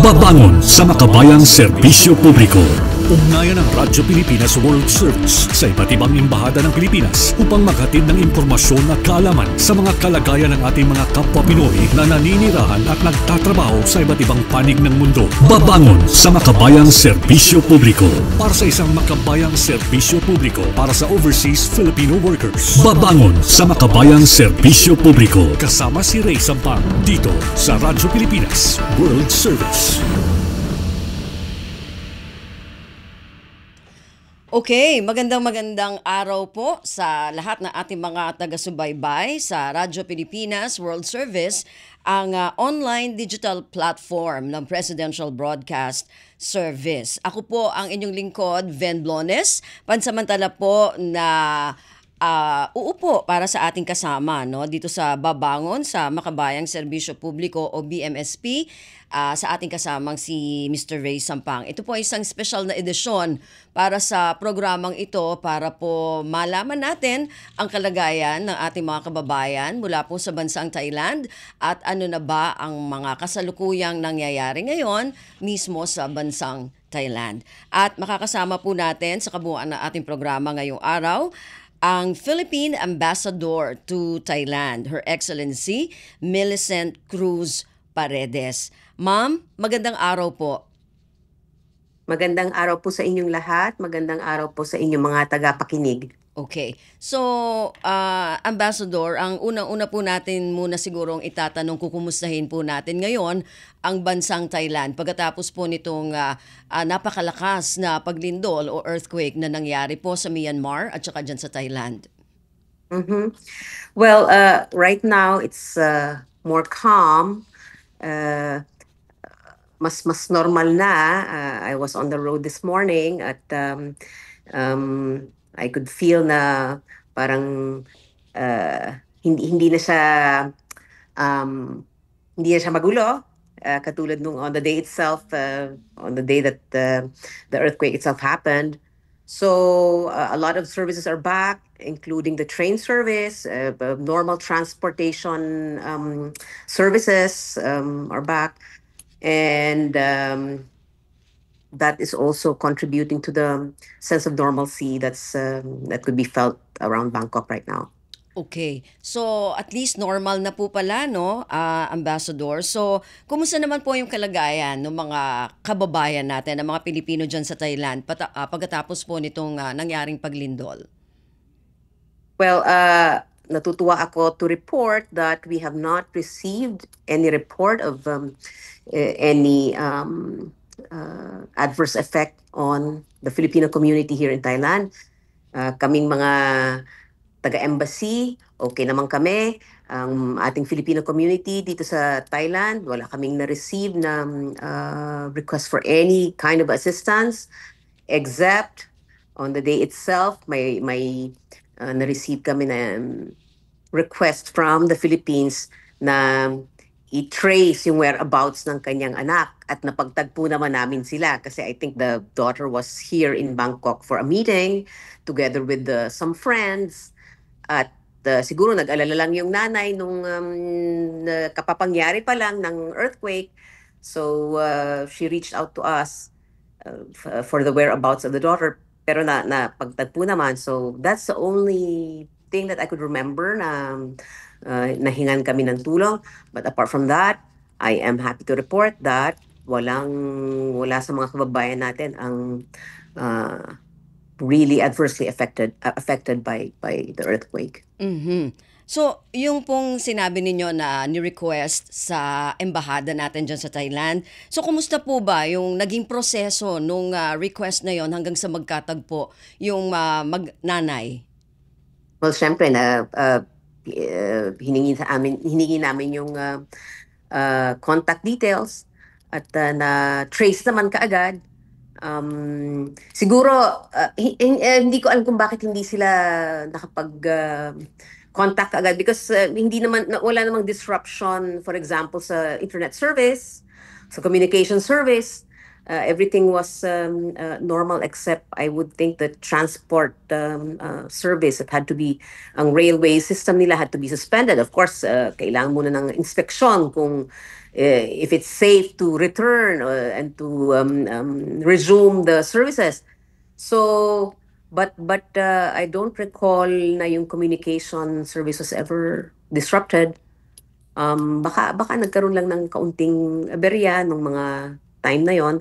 Babangon sa makabayang serbisyo publiko. Ugnayan ang Radyo Pilipinas World Service sa iba't ibang embahada ng Pilipinas upang maghatid ng impormasyon at kaalaman sa mga kalagayan ng ating mga kapwa Pinoy na naninirahan at nagtatrabaho sa iba't ibang panig ng mundo. Babangon sa makabayang serbisyo publiko. Para sa isang makabayang serbisyo publiko para sa overseas Filipino workers. Babangon sa makabayang serbisyo publiko. Kasama si Ray Sampang dito sa Radyo Pilipinas World Service. Okay, magandang araw po sa lahat ng ating mga taga-subaybay sa Radyo Pilipinas World Service, ang online digital platform ng Presidential Broadcast Service. Ako po ang inyong lingkod, Ven Blones, pansamantala po na uupo para sa ating kasama dito sa Babangon sa Makabayang Serbisyo Publiko o BMSP, sa ating kasamang si Mr. Ray Sampang. Ito po ay isang special na edisyon para sa programang ito para po malaman natin ang kalagayan ng ating mga kababayan mula po sa bansang Thailand at ano na ba ang mga kasalukuyang nangyayari ngayon mismo sa bansang Thailand. At makakasama po natin sa kabuuan ng ating programa ngayong araw ang Philippine Ambassador to Thailand, Her Excellency Millicent Cruz Paredes. Ma'am, magandang araw po. Magandang araw po sa inyong lahat. Magandang araw po sa inyong mga tagapakinig. Okay. So, Ambassador, ang unang-una po natin muna sigurong itatanong, kukumustahin po natin ngayon ang bansang Thailand pagkatapos po nitong napakalakas na paglindol o earthquake na nangyari po sa Myanmar at saka dyan sa Thailand. Mm-hmm. Well, right now it's more calm. Mas normal na. I was on the road this morning at I could feel na parang hindi na siya magulo, katulad nung on the day itself, on the day that the earthquake itself happened. So a lot of services are back, including the train service, normal transportation services are back. And that is also contributing to the sense of normalcy that could be felt around Bangkok right now. Okay. So, at least normal na po pala, Ambassador? So, kumusta naman po yung kalagayan ng mga kababayan natin, ng mga Pilipino dyan sa Thailand, pagkatapos po nitong nangyaring paglindol? Well, natutuwa ako to report that we have not received any report of any adverse effect on the Filipino community here in Thailand. Kaming mga taga-embassy, okay naman kami. Ang ating Filipino community dito sa Thailand, wala kaming na-receive na request for any kind of assistance, except on the day itself, may na-receive kami na request from the Philippines na i-trace yung whereabouts ng kanyang anak at napagtagpo naman namin sila kasi I think the daughter was here in Bangkok for a meeting together with some friends at siguro nag-alala lang yung nanay nung kapapangyari pa lang ng earthquake, so she reached out to us for the whereabouts of the daughter, pero pagtagpo naman. So that's the only thing that I could remember na nahingan kami ng tulong. But apart from that, I am happy to report that wala sa mga kababayan natin ang really adversely affected by the earthquake. Mm-hmm. So, yung pong sinabi ninyo na ni-request sa embahada natin dyan sa Thailand, so kumusta po ba yung naging proseso nung request na yon hanggang sa magkatagpo yung magnanay? Well, syempre hiningi namin yung contact details at na-trace naman kaagad. Siguro, hindi ko alam kung bakit hindi sila nakapag-contact agad because wala namang disruption, for example, sa internet service, sa communication service. Everything was normal except I would think the transport service that had to be, ang railway system nila had to be suspended. Of course, kailangan muna ng inspeksyon kung if it's safe to return and to resume the services. So, but I don't recall na yung communication service was ever disrupted. Baka nagkaroon lang ng kaunting aberya nung mga time na yon.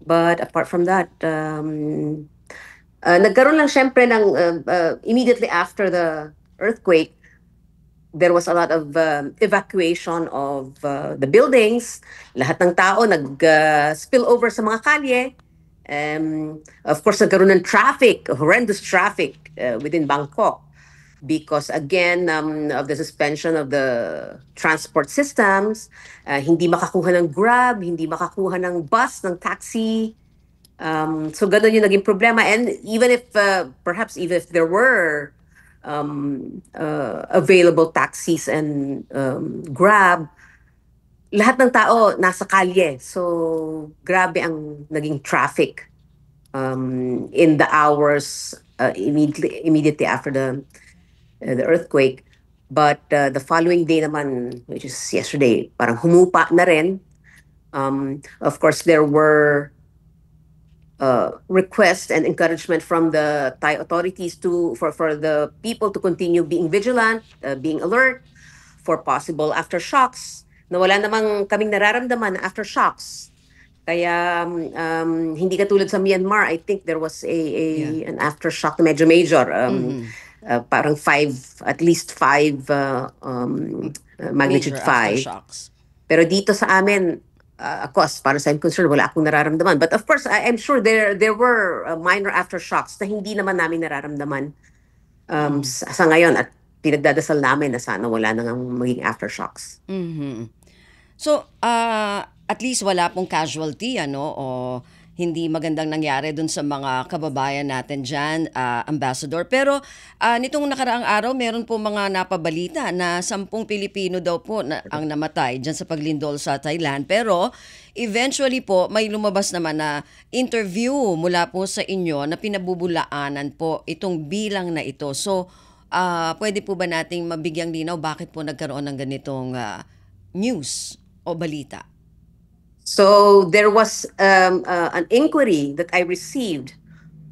But apart from that, nagkaroon lang syempre ng immediately after the earthquake, there was a lot of evacuation of the buildings. Lahat ng tao nag-spill over sa mga kalye. Of course, nagkaroon ng traffic, horrendous traffic within Bangkok because again of the suspension of the transport systems, hindi makakuha ng Grab, hindi makakuha ng bus, ng taxi. So ganun yung naging problema. And even if perhaps even if there were available taxis and Grab, lahat ng tao nasa kalye. So grabe ang naging traffic in the hours immediately after the earthquake. But the following day naman, which is yesterday, parang humupa na rin. Of course, there were requests and encouragement from the Thai authorities for the people to continue being vigilant, being alert for possible aftershocks. Na wala namang kaming nararamdaman na aftershocks. Kaya hindi katulad sa Myanmar, I think there was an aftershock na medyo major. Parang at least five magnitude Major 5. aftershocks. Pero dito sa amin, ako, as far as I'm concerned, wala akong nararamdaman. But of course, I'm sure there were minor aftershocks na hindi naman namin nararamdaman sa ngayon. At pinagdadasal namin na sana wala nang maging aftershocks. So, at least wala pong casualty, o hindi magandang nangyari dun sa mga kababayan natin dyan, Ambassador. Pero nitong nakaraang araw, meron po mga napabalita na 10 Pilipino daw po ang namatay dyan sa paglindol sa Thailand. Pero eventually po, may lumabas naman na interview mula po sa inyo na pinabubulaanan po itong bilang na ito. So, pwede po ba nating mabigyang linaw bakit po nagkaroon ng ganitong news o balita? So there was an inquiry that I received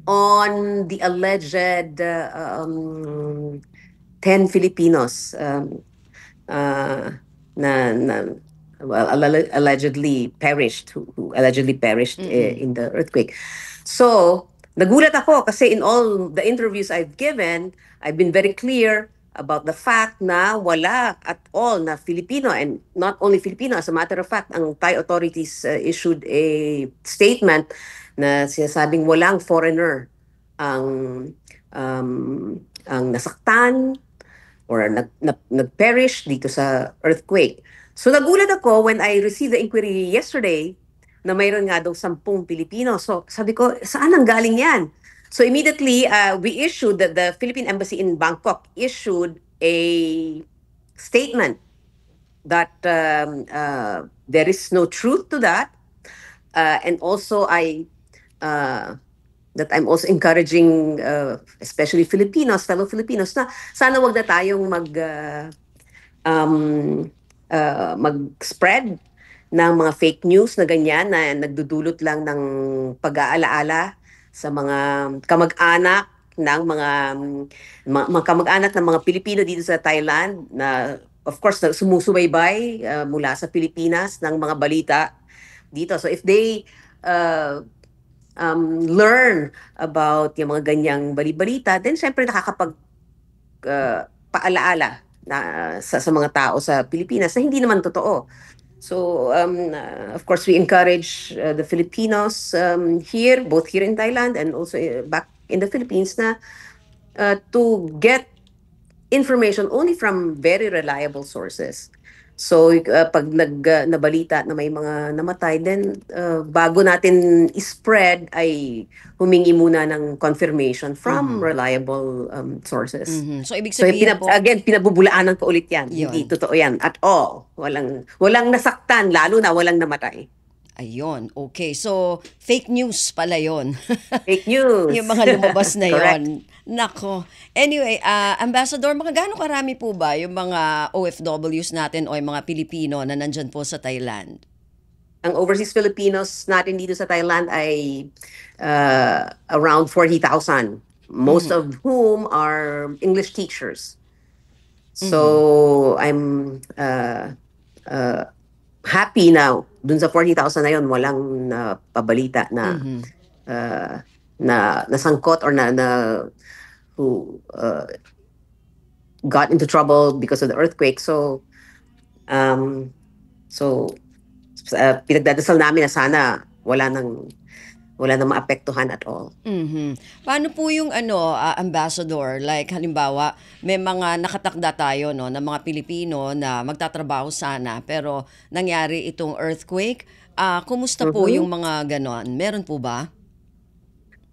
on the alleged 10 Filipinos allegedly perished, who allegedly perished in the earthquake. So nagulat ako kasi in all the interviews I've given, I've been very clear about the fact na wala at all na Filipino, and not only Filipino, as a matter of fact, ang Thai authorities issued a statement na sinasabing walang foreigner ang nasaktan or nag-perish dito sa earthquake. So nagulat ako when I received the inquiry yesterday na mayroon nga daw 10 Pilipino. So sabi ko, saan ang galing yan? So immediately, we issued, the Philippine Embassy in Bangkok issued a statement that there is no truth to that. And also, that I'm also encouraging, especially Filipinos, fellow Filipinos, na sana wag na tayong mag-spread ng mga fake news na ganyan na nagdudulot lang ng pag-aalaala sa mga kamag-anak ng mga kamag-anak ng mga Pilipino dito sa Thailand na of course sumusubaybay mula sa Pilipinas ng mga balita dito. So if they learn about yung mga ganyang bali-balita, then syempre nakakapag paalaala na sa mga tao sa Pilipinas na hindi naman totoo. So, of course, we encourage the Filipinos here, both here in Thailand and also back in the Philippines, na to get information only from very reliable sources. So, pag nabalita na may mga namatay, then bago natin i-spread, ay humingi muna ng confirmation from reliable sources. So, ibig sabihin po, again, pinabubulaanan ko ulit yan. Yun. Hindi totoo yan at all. Walang nasaktan, lalo na walang namatay. Ayun, okay. So, fake news pala yon. Fake news. Yung mga lumabas na Correct. yon. Nako. Anyway, Ambassador, mga gaano karami po ba yung mga OFWs natin o yung mga Pilipino na nandyan po sa Thailand? Ang overseas Filipinos natin dito sa Thailand ay around 40,000, most of whom are English teachers. So I'm happy now. Dun sa 40,000 na yun, walang pabalita na nasangkot or who got into trouble because of the earthquake. So um, pinagdadasal namin na sana wala nang maapektuhan at all. Paano po yung Ambassador? Like halimbawa, may mga nakatakda tayo no, ng mga Pilipino na magtatrabaho sana pero nangyari itong earthquake. Kumusta po yung mga ganon? Meron po ba?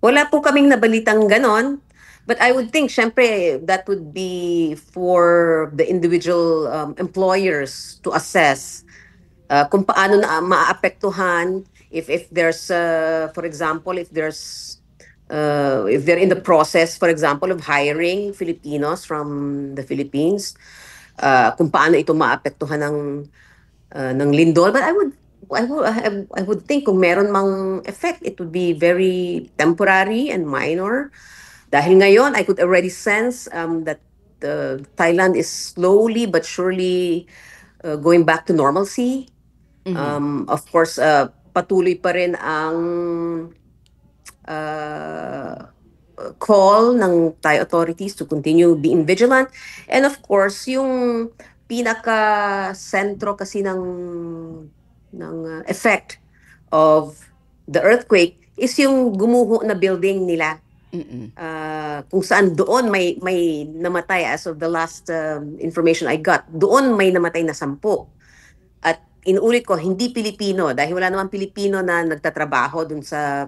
Wala po kaming nabalitang ganon. But I would think, syempre, that would be for the individual employers to assess kung paano na maapektuhan if there's for example if they're in the process, for example, of hiring Filipinos from the Philippines, kung paano ito maapektuhan ng lindol. But I would think kung meron mang effect, it would be very temporary and minor. Dahil ngayon, I could already sense that Thailand is slowly but surely going back to normalcy. Of course, patuloy pa rin ang call ng Thai authorities to continue being vigilant. And of course, yung pinaka-sentro kasi ng effect of the earthquake is yung gumuho na building nila. Kung saan doon may namatay, as of the last information I got, doon may namatay na 10. At inuulit ko, hindi Pilipino, dahil wala naman Pilipino na nagtatrabaho dun sa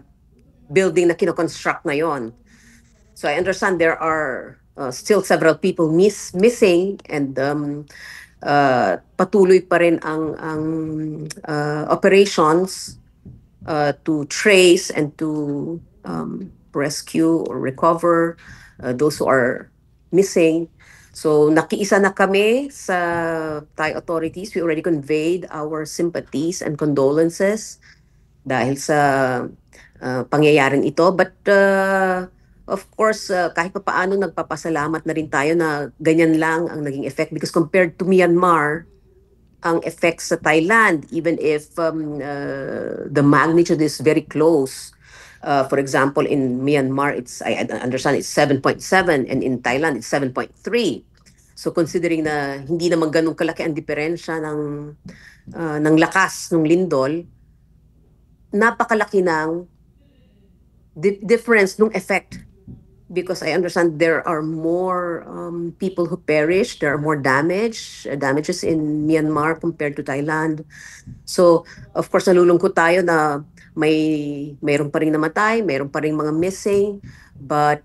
building na kinoconstruct na yon. So I understand there are still several people missing, and patuloy pa rin ang operations to trace and to rescue or recover those who are missing. So nakiisa na kami sa Thai authorities. We already conveyed our sympathies and condolences dahil sa pangyayaring ito. But of course, kahit pa paano nagpapasalamat na rin tayo na ganyan lang ang naging effect, because compared to Myanmar, ang effect sa Thailand, even if the magnitude is very close. For example, in Myanmar, I understand it's 7.7, and in Thailand, it's 7.3. So considering na hindi naman ganun kalaki ang diferensya ng lakas ng lindol, napakalaki ng difference ng effect. Because I understand there are more people who perish, there are more damages in Myanmar compared to Thailand. So, of course, nalulungkot tayo na mayroon pa ring namatay, mayroon pa ring mga missing, but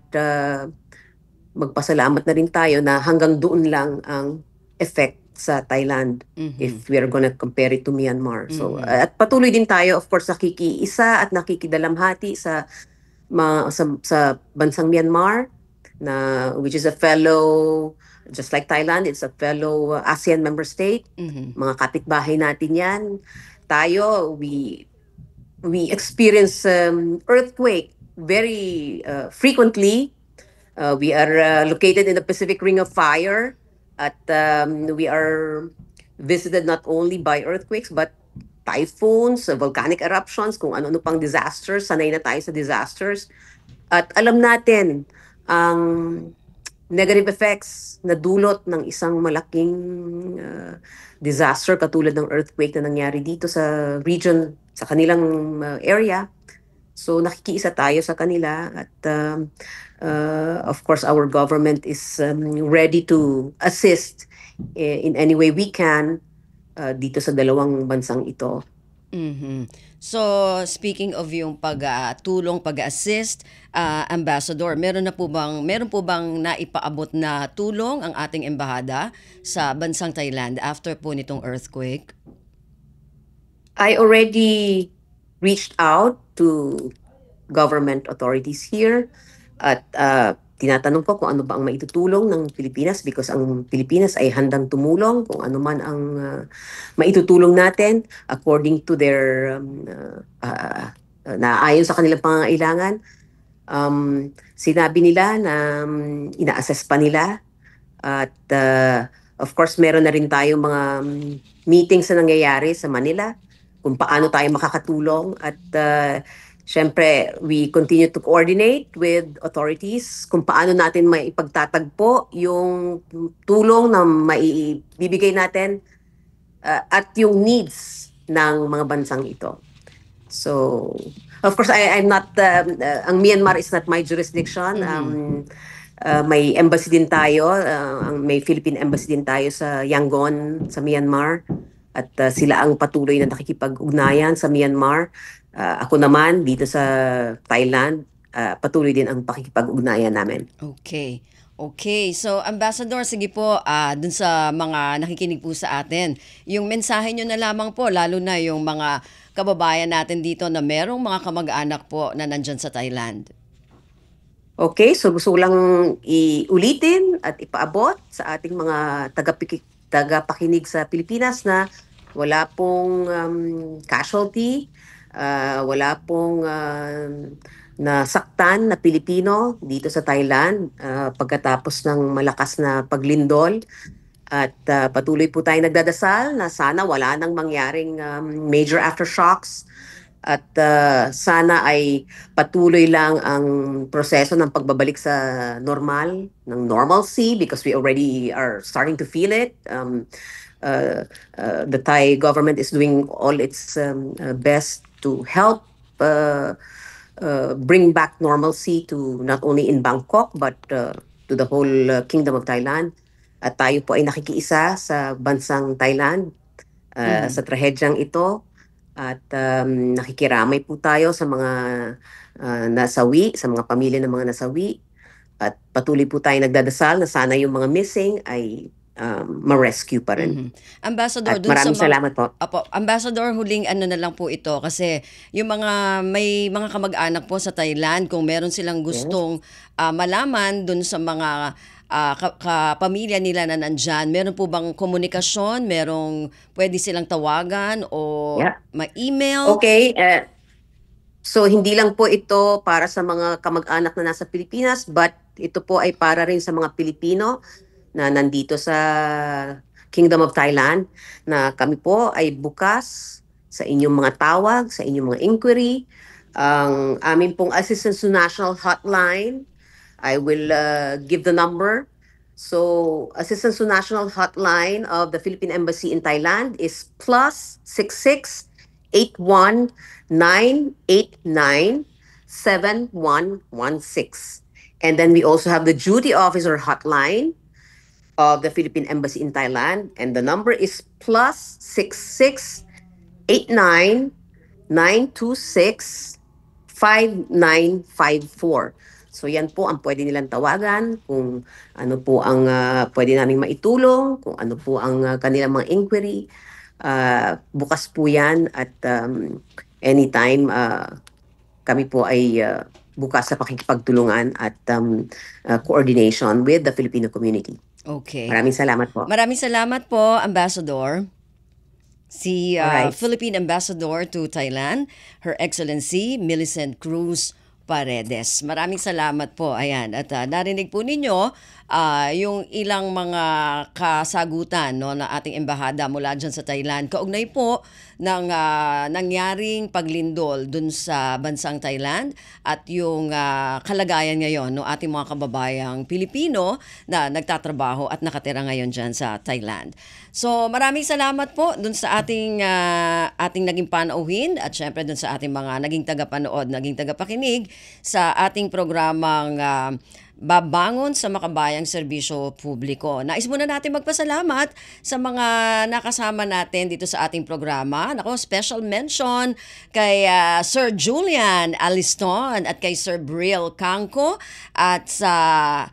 magpasalamat na rin tayo na hanggang doon lang ang effect sa Thailand if we are gonna compare it to Myanmar. So, at patuloy din tayo, of course, nakikiisa at nakikidalamhati sa bansang Myanmar, which is a fellow, just like Thailand, it's a fellow ASEAN member state. Mga kapitbahay natin yan. Tayo, we experience earthquake very frequently. We are located in the Pacific Ring of Fire, at we are visited not only by earthquakes but typhoons, volcanic eruptions, kung ano-ano pang disasters. Sanay na tayo sa disasters. At alam natin ang negative effects na dulot ng isang malaking disaster katulad ng earthquake na nangyari dito sa region, sa kanilang area. So nakikiisa tayo sa kanila, at of course our government is ready to assist in any way we can dito sa dalawang bansang ito. So, speaking of yung pag-tulong, pag-assist, Ambassador, meron po bang naipaabot na tulong ang ating embahada sa bansang Thailand after po nitong earthquake? I already reached out to government authorities here at tinatanong po kung ano ba ang maitutulong ng Pilipinas because ang Pilipinas ay handang tumulong kung ano man ang maitutulong natin according to their naayon sa kanilang pangangailangan. Sinabi nila na ina-assess pa nila at of course meron na rin tayong mga meetings na nangyayari sa Manila kung paano tayo makakatulong at syempre, we continue to coordinate with authorities kung paano natin maipagtatagpo yung tulong na maibibigay natin at yung needs ng mga bansang ito. So, of course, I'm not, ang Myanmar is not my jurisdiction. May embassy din tayo, may Philippine embassy din tayo sa Yangon, sa Myanmar. At sila ang patuloy na nakikipag-ugnayan sa Myanmar. Ako naman, dito sa Thailand, patuloy din ang pakikipag-ugnayan namin. Okay. Okay. So, Ambassador, sige po, dun sa mga nakikinig po sa atin, yung mensahe nyo na lamang po, lalo na yung mga kababayan natin dito na merong mga kamag-anak po na nandyan sa Thailand. Okay, so gusto ko lang iulitin at ipaabot sa ating mga tagapakinig sa Pilipinas na wala pong casualty, wala pong nasaktan na Pilipino dito sa Thailand pagkatapos ng malakas na paglindol. At patuloy po tayo nagdadasal na sana wala nang mangyaring major aftershocks. At sana ay patuloy lang ang proseso ng pagbabalik sa normal, ng normalcy because we already are starting to feel it. The Thai government is doing all its best to help bring back normalcy to not only in Bangkok but to the whole Kingdom of Thailand. At tayo po ay nakikiisa sa bansang Thailand sa trahedyang ito. At nakikiramay po tayo sa mga nasawi, sa mga pamilya ng mga nasawi. At patuloy po tayo nagdadasal na sana yung mga missing ay ma-rescue pa rin. Ambassador, at maraming salamat po. Apo, Ambassador, huling ano na lang po ito kasi yung may mga kamag-anak po sa Thailand kung meron silang gustong malaman dun sa mga kapamilya nila na nandyan, meron po bang komunikasyon? Merong pwede silang tawagan o ma-email? Okay, so hindi lang po ito para sa mga kamag-anak na nasa Pilipinas but ito po ay para rin sa mga Pilipino na nandito sa Kingdom of Thailand na kami po ay bukas sa inyong mga tawag, sa inyong mga inquiry. Ang amin pong Assistance to National Hotline, I will give the number. So, Assistance to National Hotline of the Philippine Embassy in Thailand is +66 81 989 7116. And then we also have the Duty Officer Hotline of the Philippine Embassy in Thailand. And the number is +66 89 926 5954. So yan po ang pwede nilang tawagan, kung ano po ang pwede naming maitulong, kung ano po ang kanilang mga inquiry. Bukas po yan at anytime kami po ay bukas sa pakikipagtulungan at coordination with the Filipino community. Okay. Maraming salamat po. Maraming salamat po, Ambassador. Si Alright. Philippine Ambassador to Thailand, Her Excellency Millicent Cruz Paredes. Maraming salamat po. Ayan. At narinig po ninyo yung ilang mga kasagutan no, na ating embahada mula dyan sa Thailand. Kaugnay po ng nangyaring paglindol dun sa bansang Thailand at yung kalagayan ngayon no, ating mga kababayang Pilipino na nagtatrabaho at nakatira ngayon dyan sa Thailand. So maraming salamat po dun sa ating naging panauhin at syempre dun sa ating mga naging tagapanood, naging tagapakinig sa ating programang Babangon sa Makabayang Serbisyo Publiko. Nais muna natin magpasalamat sa mga nakasama natin dito sa ating programa. Nako, special mention kay Sir Julian Aliston at kay Sir Briel Canco at sa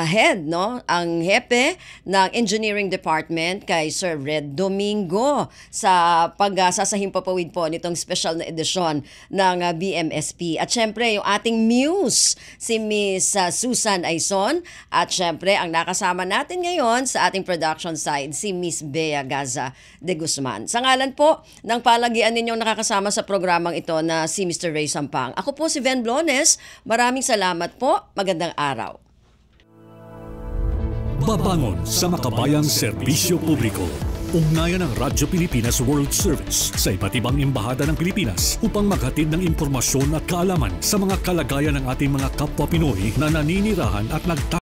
head, no? Ang hepe ng Engineering Department kay Sir Red Domingo sa pagsasahing papawid po nitong special na edisyon ng BMSP. At syempre, yung ating muse, si Miss Susan Aizon. At syempre, ang nakasama natin ngayon sa ating production side, si Miss Bea Gaza de Guzman. Sa ngalan po ng palagian ninyong nakakasama sa programang ito na si Mr. Ray Sampang. Ako po si Ven Blones. Maraming salamat po. Magandang araw. Babangon sa makabayang serbisyo publiko. Ugnayan ng Radyo Pilipinas World Service sa iba't ibang embahada ng Pilipinas upang maghatid ng impormasyon at kaalaman sa mga kalagayan ng ating mga kapwa Pinoy na naninirahan at